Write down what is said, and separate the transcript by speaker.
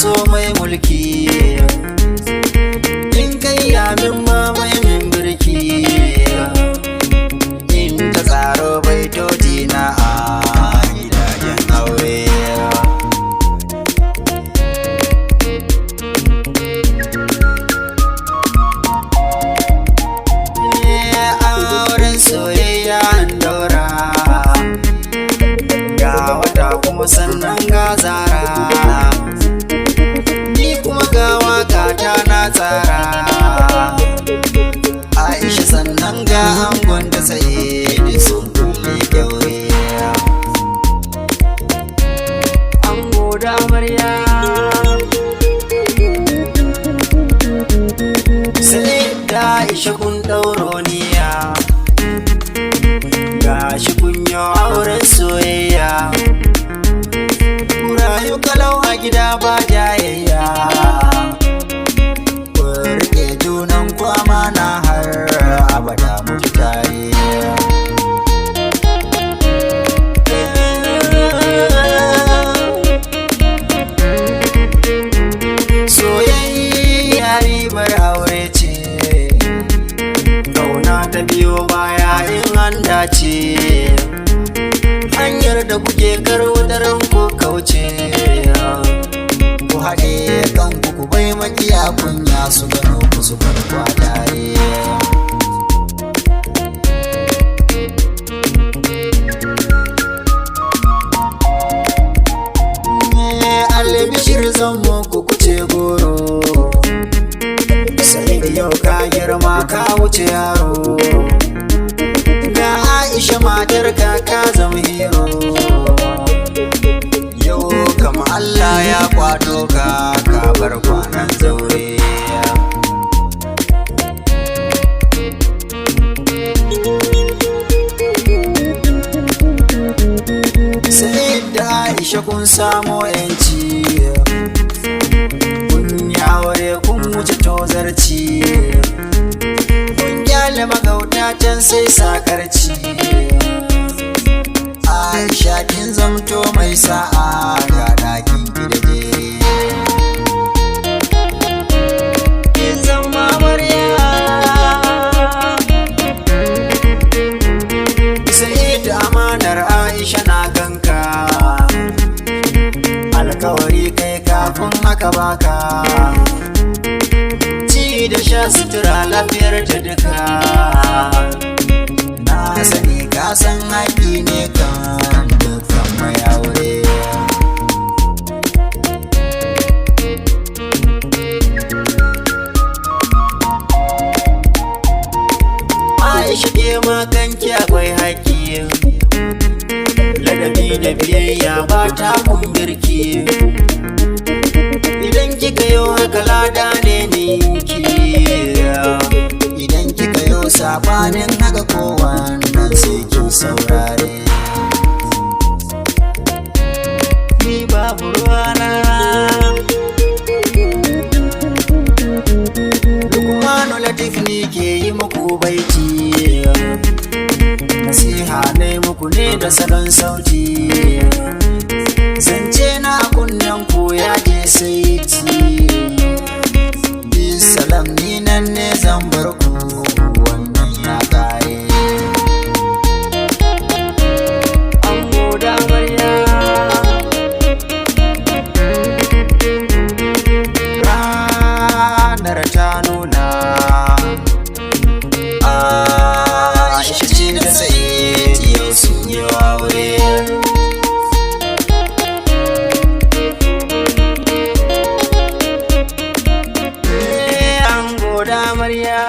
Speaker 1: so mai mulki, in kai yamin mamaye min birki, in ta tsaro baitoci na a gidajen aure. Auren soyayya an daura, ga wata kuma sannan ga zara, ni kuma ga waka ta na tsara. Aisha sannan ga angon da sai sun kulle kyaure, ango da amarya sai da Aisha kun ɗauro niya, gashi kun yi auren soyayya, ku rayu kalau a gida ba jayayya, ku riƙe junan ku amana har abada mutu tare. Soyayya ribar aure ce, kauna ta biyo baya in an dace, hanyar da kuke karo daren ko kauce, ku haɗe kanku ku bai makiya kunya su gano ku su farko tare. Albishir zan muku kuce goro, sai da yau ka girma ka wuce yaro, ga Aisha matar ka zama hero, yau kama Allah ya kwato ka bar kwanan zaure. Sai da Aisha kun samo yanci, kun yi aure kun wuce tozarci, kun gyale magauta can sai sakarci. Aisha kin zamto mai sa'a ga ɗakin gidaje, kin zama amarya. Sai da amanar Aisha na ganka, alkawari kai kafin haka baka, ci da sha sutura lafiyar ta duka, na sani ka san haƙi ne kan dukkan mai aure. Aisha ke makanki akwai haƙi, ladabi da biyayya ba ta kumbirki, idan kika yi haka lada ne ninki, idan kika yi sabanin haka kowannan sai kin saurare. Ni babu ruwana, Lukmanu Latif ni ke yi muku baiti, nasiha ne muku ne da salon sauti, zance na kunnen ku ya je saiti, bisalam ni nan ne zan bar ku wannan ya kare. Ango da amarya ranar ta nuna, Aisha ce da Sa'id yau sun yi aure. Ango da amarya